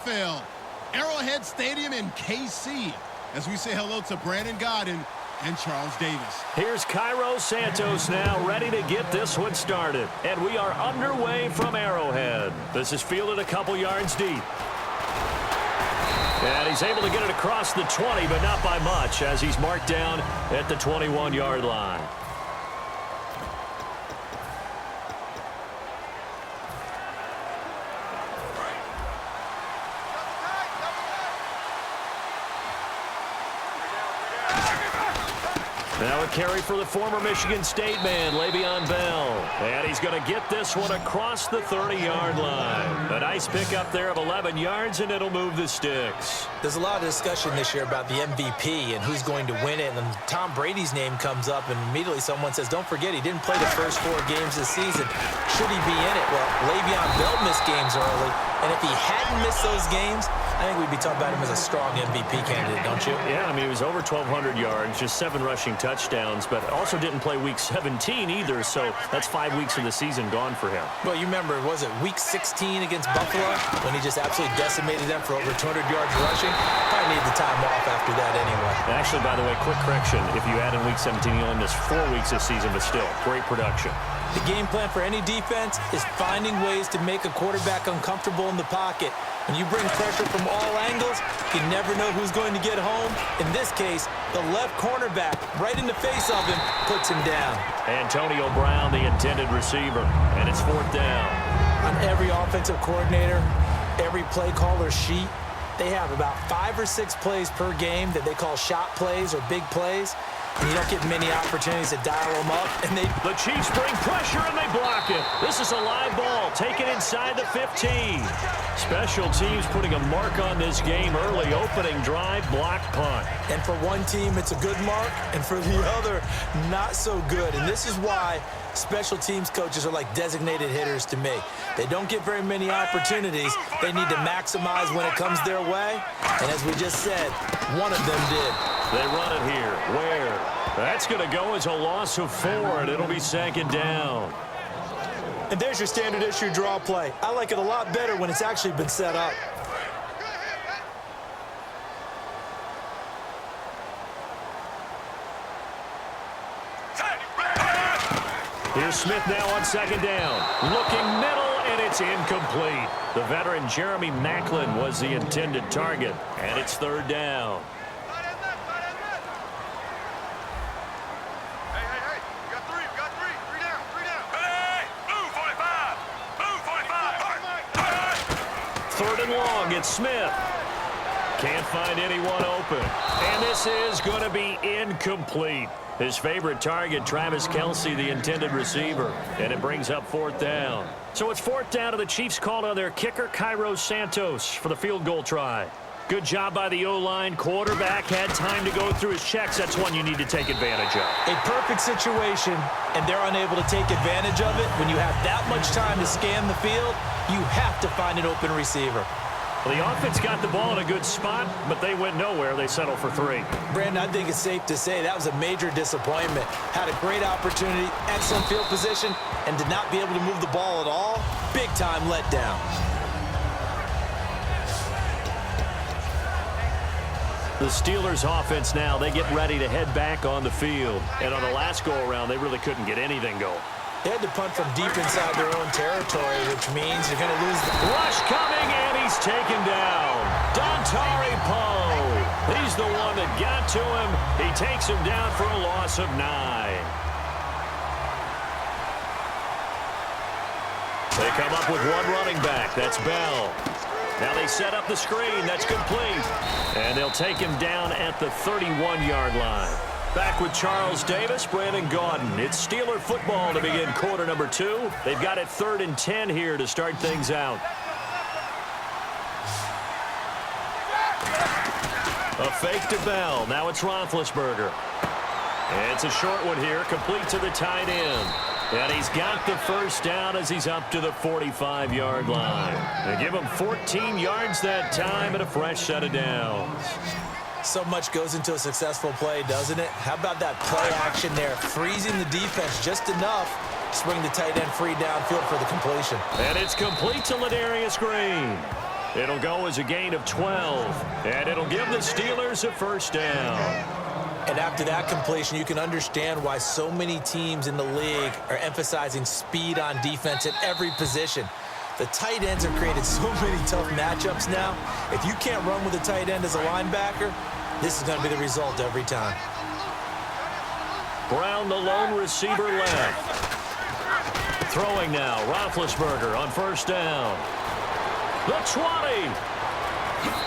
NFL, Arrowhead Stadium in KC, as we say hello to Brandon Godden and Charles Davis. Here's Cairo Santos now ready to get this one started. And we are underway from Arrowhead. This is fielded a couple yards deep. And he's able to get it across the 20, but not by much, as he's marked down at the 21-yard line. Now a carry for the former Michigan State man, Le'Veon Bell. And he's going to get this one across the 30-yard line. A nice pickup there of 11 yards, and it'll move the sticks. There's a lot of discussion this year about the MVP and who's going to win it. And Tom Brady's name comes up, and immediately someone says, don't forget, he didn't play the first 4 games this season. Should he be in it? Well, Le'Veon Bell missed games early. And if he hadn't missed those games, I think we'd be talking about him as a strong MVP candidate, don't you? Yeah, I mean, he was over 1,200 yards, just 7 rushing touchdowns, but also didn't play Week 17 either, so that's 5 weeks of the season gone for him. Well, you remember, was it Week 16 against Buffalo when he just absolutely decimated them for over 200 yards rushing? Probably needed the time off after that anyway. Actually, by the way, quick correction, if you add in Week 17, he only missed 4 weeks this season, but still, great production. The game plan for any defense is finding ways to make a quarterback uncomfortable in the pocket. When you bring pressure from all angles, you never know who's going to get home. In this case, the left cornerback, right in the face of him, puts him down. Antonio Brown, the intended receiver, and it's 4th down. On every offensive coordinator, every play caller sheet, they have about 5 or 6 plays per game that they call shot plays or big plays. And you don't get many opportunities to dial them up. And the Chiefs bring pressure, and they block it. This is a live ball taken inside the 15. Special teams putting a mark on this game early. Opening drive, block punt. And for one team, it's a good mark, and for the other, not so good. And this is why special teams coaches are like designated hitters to me. They don't get very many opportunities. They need to maximize when it comes their way. And as we just said, one of them did. They run it here. Where? That's going to go as a loss of 4, and it'll be 2nd down. And there's your standard issue draw play. I like it a lot better when it's actually been set up. Here's Smith now on 2nd down. Looking middle, and it's incomplete. The veteran Jeremy Maclin was the intended target, and it's 3rd down. Third and long, it's Smith. Can't find anyone open. And this is going to be incomplete. His favorite target, Travis Kelce, the intended receiver. And it brings up 4th down. So it's 4th down, and the Chiefs called on their kicker, Cairo Santos, for the field goal try. Good job by the O-line. Quarterback had time to go through his checks. That's one you need to take advantage of. A perfect situation, and they're unable to take advantage of it. When you have that much time to scan the field, you have to find an open receiver. Well, the offense got the ball in a good spot, but they went nowhere. They settled for 3. Brandon, I think it's safe to say that was a major disappointment. Had a great opportunity, excellent field position, and did not be able to move the ball at all. Big-time letdown. The Steelers offense now, they get ready to head back on the field. And on the last go-around, they really couldn't get anything going. They had to punt from deep inside their own territory, which means you're going to lose the... Rush coming, and he's taken down. Dontari Poe. He's the one that got to him. He takes him down for a loss of 9. They come up with one running back. That's Bell. Now they set up the screen. That's complete. And they'll take him down at the 31-yard line. Back with Charles Davis, Brandon Gaudin. It's Steeler football to begin quarter number 2. They've got it 3rd and 10 here to start things out. A fake to Bell. Now it's Roethlisberger. And it's a short one here, complete to the tight end. And he's got the 1st down as he's up to the 45-yard line. They give him 14 yards that time and a fresh set of downs. So much goes into a successful play, doesn't it? How about that play action there? Freezing the defense just enough to bring the tight end free downfield for the completion. And it's complete to Ladarius Green. It'll go as a gain of 12, and it'll give the Steelers a first down. And after that completion, you can understand why so many teams in the league are emphasizing speed on defense at every position. The tight ends have created so many tough matchups now. If you can't run with a tight end as a linebacker, this is going to be the result every time. Brown, the lone receiver left. Throwing now, Roethlisberger on first down. The 20.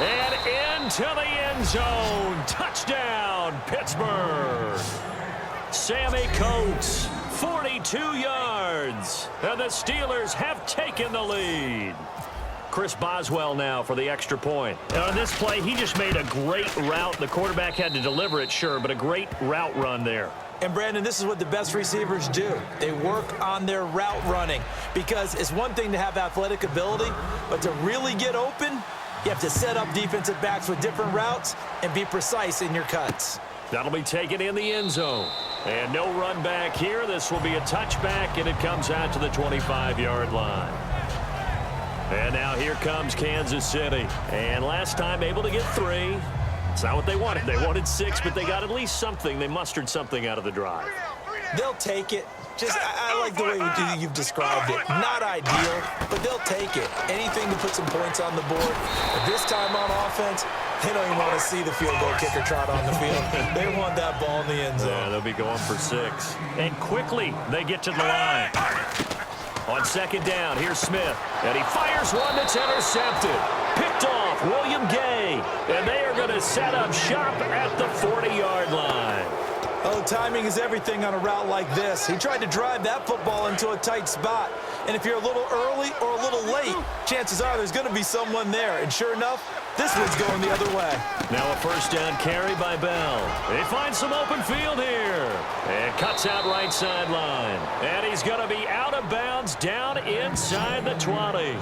And into the end zone. Touchdown, Pittsburgh. Sammy Coates, 42 yards. And the Steelers have taken the lead. Chris Boswell now for the extra point. On this play, he just made a great route. The quarterback had to deliver it, sure, but a great route run there. And, Brandon, this is what the best receivers do. They work on their route running because it's one thing to have athletic ability, but to really get open, you have to set up defensive backs with different routes and be precise in your cuts. That'll be taken in the end zone. And no run back here. This will be a touchback, and it comes out to the 25-yard line. And now here comes Kansas City. And last time able to get 3. It's not what they wanted. They wanted 6, but they got at least something. They mustered something out of the drive. They'll take it. Just, I like the way you've described it. Not ideal, but they'll take it. Anything to put some points on the board. But this time on offense, they don't even want to see the field goal kicker trot on the field. They want that ball in the end zone. Yeah, they'll be going for 6. And quickly, they get to the line. On second down, here's Smith. And he fires one that's intercepted. Picked off, William Gay. And they are going to set up shop at the 40-yard line. Oh, timing is everything on a route like this. He tried to drive that football into a tight spot. And if you're a little early or a little late, chances are there's going to be someone there. And sure enough, this one's going the other way. Now a first down carry by Bell. He finds some open field here. And cuts out right sideline. And he's going to be out of bounds down inside the 20.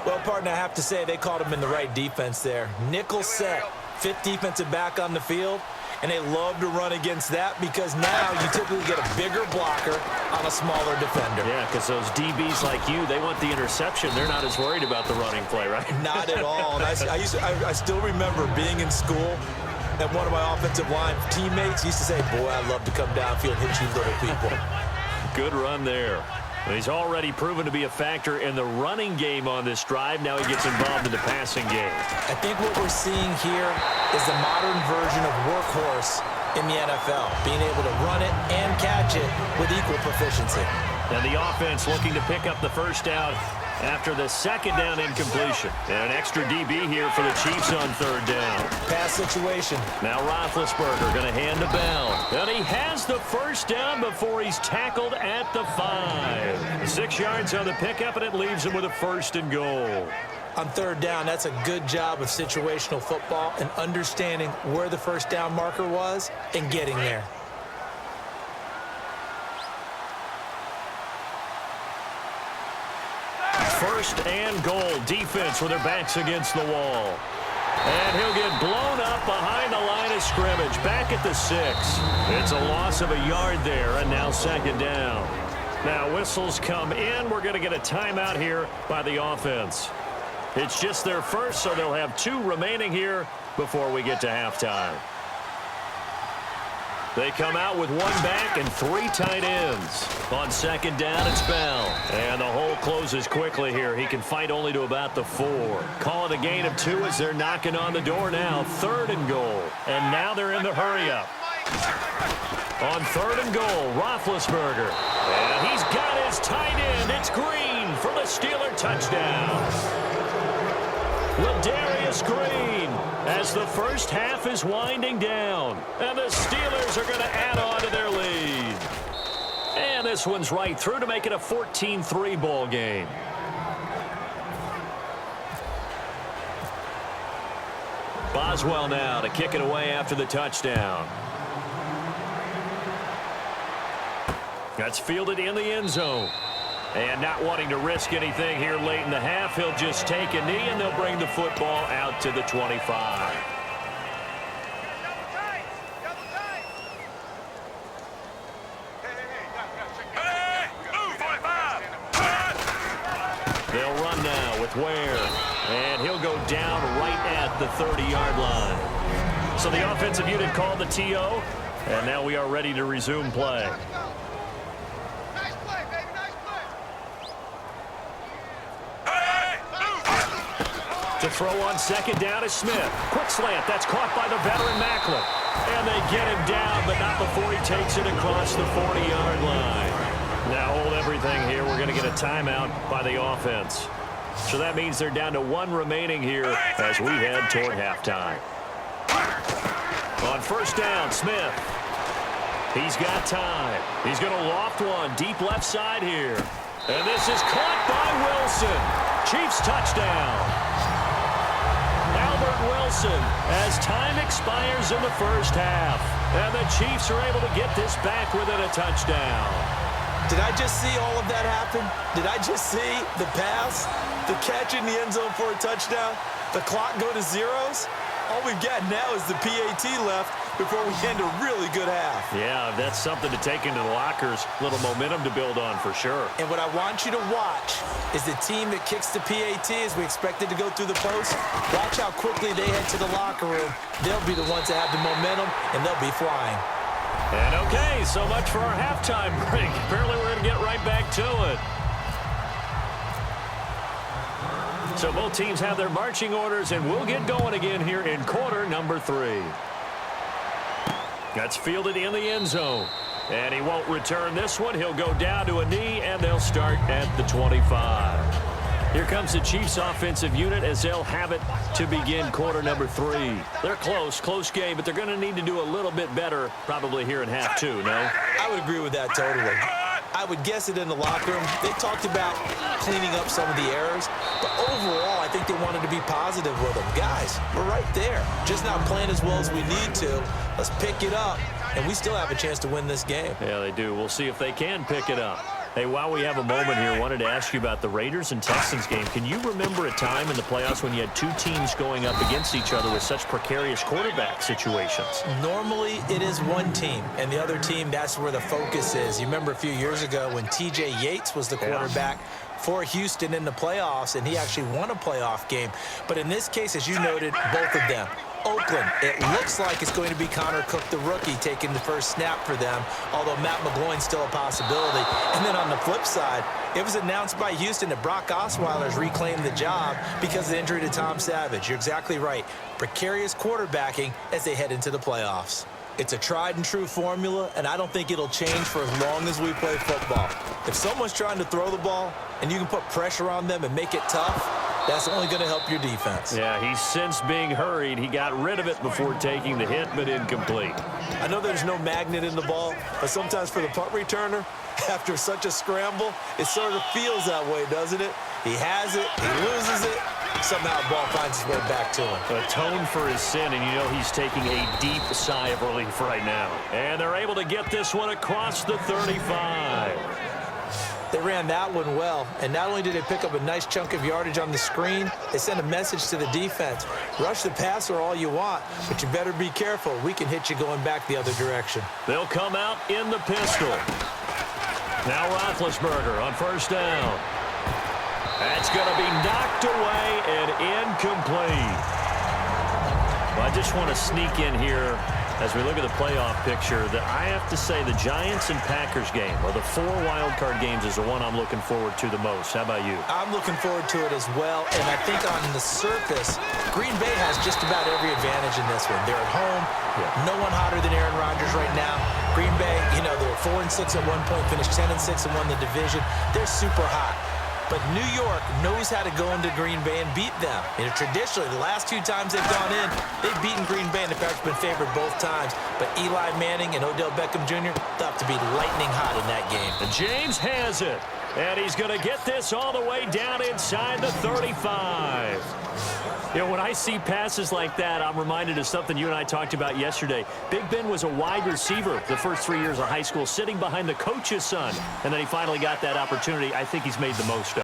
Well, partner, I have to say they caught him in the right defense there. Nickel set, 5th defensive back on the field. And they love to run against that because now you typically get a bigger blocker on a smaller defender. Yeah, because those DBs like you, they want the interception. They're not as worried about the running play, right? Not at all. And I still remember being in school, and one of my offensive line teammates used to say, boy, I'd love to come downfield and hit you little people. Good run there. He's already proven to be a factor in the running game on this drive. Now he gets involved in the passing game. I think what we're seeing here is the modern version of workhorse in the NFL, being able to run it and catch it with equal proficiency. And the offense looking to pick up the first down after the second down incompletion. And an extra DB here for the Chiefs on third down. Pass situation. Now Roethlisberger going to hand to Bell. And he has the first down before he's tackled at the 5. 6 yards on the pickup, and it leaves him with a first and goal. On third down, that's a good job of situational football and understanding where the first down marker was and getting there. First and goal. Defense with their backs against the wall. And he'll get blown up behind the line of scrimmage. Back at the 6. It's a loss of a yard there, and now second down. Now whistles come in. We're going to get a timeout here by the offense. It's just their first, so they'll have 2 remaining here before we get to halftime. They come out with 1 back and 3 tight ends. On second down, it's Bell. And the hole closes quickly here. He can fight only to about the 4. Call it a gain of 2 as they're knocking on the door now. Third and goal. And now they're in the hurry-up. On third and goal, Roethlisberger. And he's got his tight end. It's Green for the Steeler touchdown. Ladarius Green as the first half is winding down. And the Steelers are going to add on to their lead. And this one's right through to make it a 14-3 ball game. Boswell now to kick it away after the touchdown. That's fielded in the end zone. And not wanting to risk anything here late in the half, he'll just take a knee, and they'll bring the football out to the 25. They'll run now with with Ware. And he'll go down right at the 30-yard line. So the offensive unit called the TO, and now we are ready to resume play. To throw on second down is Smith. Quick slant. That's caught by the veteran Macklin. And they get him down, but not before he takes it across the 40-yard line. Now hold everything here. We're going to get a timeout by the offense. So that means they're down to one remaining here as we head toward halftime. On first down, Smith. He's got time. He's going to loft one deep left side here. And this is caught by Wilson. Chiefs touchdown. Wilson as time expires in the first half. And the Chiefs are able to get this back within a touchdown. Did I just see all of that happen? Did I just see the pass, the catch in the end zone for a touchdown, the clock go to zeros? All we've got now is the PAT left before we end a really good half. Yeah, that's something to take into the lockers. A little momentum to build on for sure. And what I want you to watch is the team that kicks the PAT as we expected to go through the post. Watch how quickly they head to the locker room. They'll be the ones that have the momentum, and they'll be flying. And okay, so much for our halftime break. Apparently we're going to get right back to it. So both teams have their marching orders, and we'll get going again here in quarter number 3. That's fielded in the end zone. And he won't return this one. He'll go down to a knee, and they'll start at the 25. Here comes the Chiefs offensive unit as they'll have it to begin quarter number 3. They're close game, but they're going to need to do a little bit better probably here in half 2, no? I would agree with that totally. I would guess it in the locker room. They talked about cleaning up some of the errors, but overall, I think they wanted to be positive with them. Guys, we're right there. Just not playing as well as we need to. Let's pick it up, and we still have a chance to win this game. Yeah, they do. We'll see if they can pick it up. Hey, while we have a moment here, I wanted to ask you about the Raiders and Texans game. Can you remember a time in the playoffs when you had two teams going up against each other with such precarious quarterback situations? Normally, it is one team, and the other team, that's where the focus is. You remember a few years ago when T.J. Yates was the quarterback for Houston in the playoffs, and he actually won a playoff game. But in this case, as you noted, both of them. Oakland, it looks like it's going to be Connor Cook, the rookie, taking the first snap for them, although Matt McGloin's still a possibility. And then on the flip side, it was announced by Houston that Brock Osweiler's reclaimed the job because of the injury to Tom Savage. You're exactly right. Precarious quarterbacking as they head into the playoffs. It's a tried-and-true formula, and I don't think it'll change for as long as we play football. If someone's trying to throw the ball and you can put pressure on them and make it tough, that's only going to help your defense. Yeah, he's since being hurried. He got rid of it before taking the hit, but incomplete. I know there's no magnet in the ball, but sometimes for the punt returner, after such a scramble, it sort of feels that way, doesn't it? He has it, he loses it, somehow the ball finds its way back to him. Atone for his sin, and you know he's taking a deep sigh of relief right now. And they're able to get this one across the 35. They ran that one well, and not only did they pick up a nice chunk of yardage on the screen, they sent a message to the defense. Rush the passer all you want, but you better be careful. We can hit you going back the other direction. They'll come out in the pistol. Now Roethlisberger on first down. That's going to be knocked away and incomplete. Well, I just want to sneak in here as we look at the playoff picture that I have to say the Giants and Packers game, or the 4 wildcard games, is the one I'm looking forward to the most. How about you? I'm looking forward to it as well, and I think on the surface, Green Bay has just about every advantage in this one. They're at home. No one hotter than Aaron Rodgers right now. Green Bay, you know, they were 4-6 at one point, finished 10-6 and won the division. They're super hot. But New York knows how to go into Green Bay and beat them. And traditionally, the last 2 times they've gone in, they've beaten Green Bay, and the Packers have been favored both times. But Eli Manning and Odell Beckham Jr. thought to be lightning hot in that game. And James has it. And he's going to get this all the way down inside the 35. You know, when I see passes like that, I'm reminded of something you and I talked about yesterday. Big Ben was a wide receiver the first 3 years of high school, sitting behind the coach's son. And then he finally got that opportunity. I think he's made the most of it.